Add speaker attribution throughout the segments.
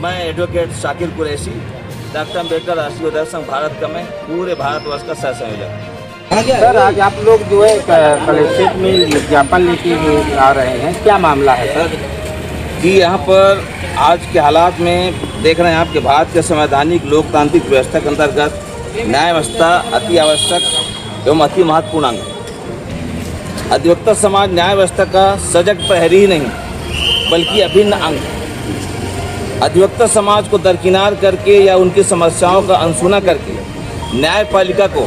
Speaker 1: मैं advocate Shakir Qureshi doctor Ambedkar राष्ट्रीय उद्योग संघ भारत का मैं पूरे भारतवर्ष का सह संयोजक।
Speaker 2: सर, आज आप लोग जो है कलेक्ट्रेट में विज्ञापन लेके आ रहे हैं, क्या मामला है सर?
Speaker 1: कि यहाँ पर आज के हालात में देख रहे हैं आप कि भारत के संवैधानिक लोकतांत्रिक व्यवस्था के अंतर्गत न्याय व्यवस्था अति आवश्यक एवं अति महत्वपूर्ण अंग है। अधिवक्ता समाज न्याय व्यवस्था का सजग प्रहरी ही नहीं बल्कि अभिन्न अंग है। अधिवक्ता समाज को दरकिनार करके या उनकी समस्याओं का अनसुना करके न्यायपालिका को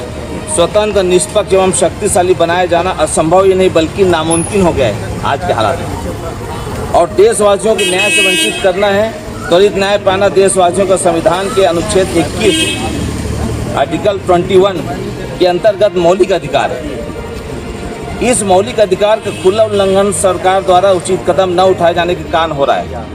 Speaker 1: स्वतंत्र, निष्पक्ष एवं शक्तिशाली बनाया जाना असंभव ही नहीं बल्कि नामुमकिन हो गया है आज के हालात में। और देशवासियों को न्याय से वंचित करना है, त्वरित न्याय पाना देशवासियों का संविधान के अनुच्छेद 21 आर्टिकल 21 के अंतर्गत मौलिक अधिकार है। इस मौलिक अधिकार का खुला उल्लंघन सरकार द्वारा उचित कदम न उठाए जाने के कारण हो रहा है।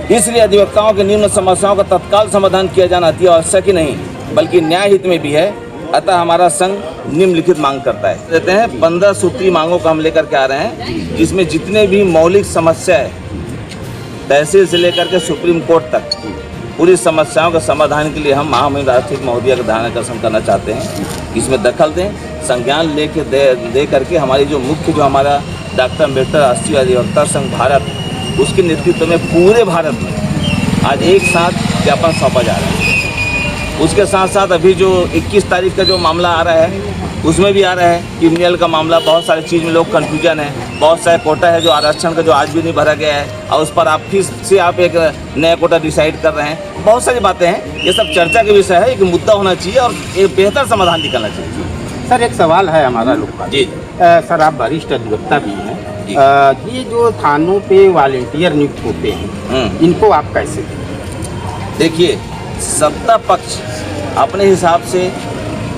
Speaker 1: इसलिए अधिवक्ताओं के निम्न समस्याओं का तत्काल समाधान किया जाना अति आवश्यक ही नहीं बल्कि न्याय हित में भी है। अतः हमारा संघ निम्नलिखित मांग करता है। देते हैं 15 सूत्री मांगों को हम लेकर के आ रहे हैं, जिसमें जितने भी मौलिक समस्या है तहसील से लेकर के सुप्रीम कोर्ट तक पूरी समस्याओं के समाधान के लिए हम महामहिम राष्ट्रपति महोदय का ध्यानाकर्षण करना चाहते हैं। इसमें दखल दें, संज्ञान लेके दे करके हमारी जो मुख्य जो हमारा डॉक्टर अम्बेडकर राष्ट्रीय अधिवक्ता संघ भारत उसके नेतृत्व में पूरे भारत में आज एक साथ ज्ञापन सौंपा जा रहा है। उसके साथ साथ अभी जो 21 तारीख का जो मामला आ रहा है उसमें भी आ रहा है क्रिमिनल का मामला। बहुत सारी चीज़ में लोग कन्फ्यूजन है, बहुत सारे कोटा है जो आरक्षण का जो आज भी नहीं भरा गया है और उस पर आप फिर से आप एक नया कोटा डिसाइड कर रहे हैं। बहुत सारी बातें हैं, ये सब चर्चा के विषय है। एक मुद्दा होना चाहिए और एक बेहतर समाधान निकलना चाहिए।
Speaker 2: सर, एक सवाल है हमारा लोग का।
Speaker 1: जी
Speaker 2: सर, आप वरिष्ठ अधिवक्ता भी हैं। ये जो थानों पे वॉलंटियर नियुक्त होते हैं, इनको आप कैसे
Speaker 1: देखिए? सत्ता पक्ष अपने हिसाब से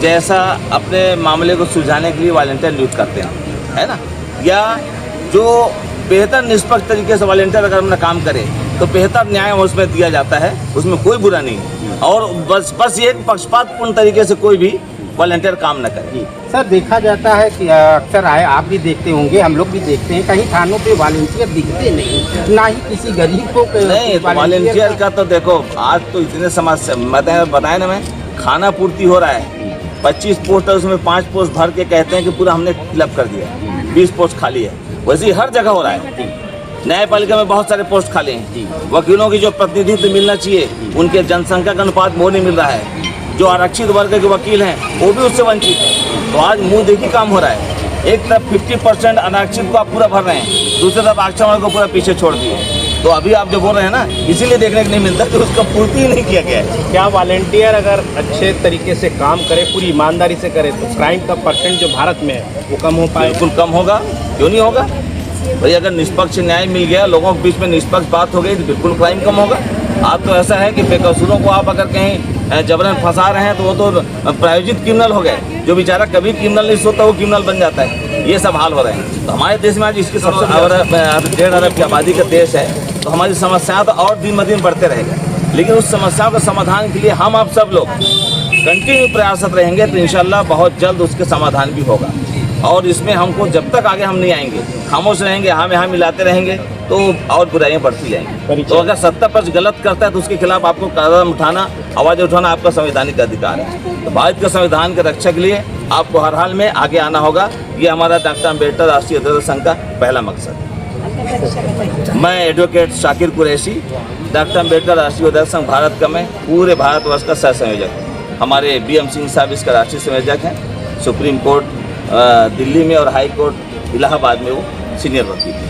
Speaker 1: जैसा अपने मामले को सुलझाने के लिए वॉलंटियर नियुक्त करते हैं, है ना, या जो बेहतर निष्पक्ष तरीके से वॉलंटियर अगर अपना काम करे तो बेहतर न्याय उसमें दिया जाता है, उसमें कोई बुरा नहीं है। और बस ये पक्षपातपूर्ण तरीके से कोई भी वॉलंटियर काम न करे।
Speaker 2: सर, देखा जाता है कि अक्सर आप भी देखते होंगे, हम लोग भी देखते हैं, कहीं थानों पे वॉलंटियर दिखते नहीं, ना ही किसी गरीब को
Speaker 1: नहीं। वॉलंटियर का तो देखो, आज तो इतने समस्या बताया ना, मैं खाना पूर्ति हो रहा है। 25 पोस्ट है, उसमें 5 पोस्ट भर के कहते हैं कि पूरा हमने फिलअप कर दिया, 20 पोस्ट खाली है। वैसे ही हर जगह हो रहा है। न्यायपालिका में बहुत सारे पोस्ट खाली हैं। वकीलों की जो प्रतिनिधित्व मिलना चाहिए उनके जनसंख्या का अनुपात वो नहीं मिल रहा है। जो आरक्षित वर्ग के वकील हैं वो भी उससे वंचित है। तो आज मुंह देखी काम हो रहा है। एक तरफ 50% अनारक्षित को आप पूरा भर रहे हैं, दूसरी तरफ आरक्षण वर्ग को पूरा पीछे छोड़ दिए। तो अभी आप जो बोल रहे हैं ना, इसीलिए देखने को नहीं मिलता कि उसका पूर्ति ही नहीं किया गया है।
Speaker 3: क्या वॉलंटियर अगर अच्छे तरीके से काम करे, पूरी ईमानदारी से करे, तो क्राइम का परसेंट जो भारत में है वो कम हो पाए?
Speaker 1: बिल्कुल कम होगा, क्यों नहीं होगा भाई? अगर निष्पक्ष न्याय मिल गया, लोगों के बीच में निष्पक्ष बात हो गई तो बिल्कुल क्राइम कम होगा। आज तो ऐसा है कि बेकसूरों को आप अगर कहीं जबरन फंसा रहे हैं तो वो तो प्रायोजित क्रिमिनल हो गए। जो बेचारा कभी क्रिमिनल नहीं सोता वो क्रिमिनल बन जाता है। ये सब हाल हो रहे हैं। तो हमारे देश में आज इसकी सबसे 1.5 अरब की आबादी का देश है, तो हमारी समस्याएं तो और दिन ब दिन बढ़ते रहेगा। लेकिन उस समस्याओं के समाधान के लिए हम आप सब लोग कंटिन्यू प्रयासरत रहेंगे तो इंशाल्लाह बहुत जल्द उसके समाधान भी होगा। और इसमें हमको जब तक आगे हम नहीं आएंगे, खामोश रहेंगे, हम यहाँ मिलाते रहेंगे तो और बुराइयां बढ़ती जाएंगी। तो अगर सत्ता पक्ष गलत करता है तो उसके खिलाफ आपको कदम उठाना, आवाज़ उठाना आपका संवैधानिक अधिकार है। तो भारत के संविधान के रक्षा के लिए आपको हर हाल में आगे आना होगा। ये हमारा डॉक्टर अम्बेडकर राष्ट्रीय अधिवक्ता संघ का पहला मकसद है। मैं एडवोकेट शाकिर कुरैशी डॉक्टर अम्बेडकर राष्ट्रीय अधिवक्ता संघ भारत का मैं पूरे भारतवर्ष का सह संयोजक हूँ। हमारे BM सिंह साहब इसका राष्ट्रीय संयोजक हैं। सुप्रीम कोर्ट दिल्ली में और हाई कोर्ट इलाहाबाद में वो सीनियर वकील हैं।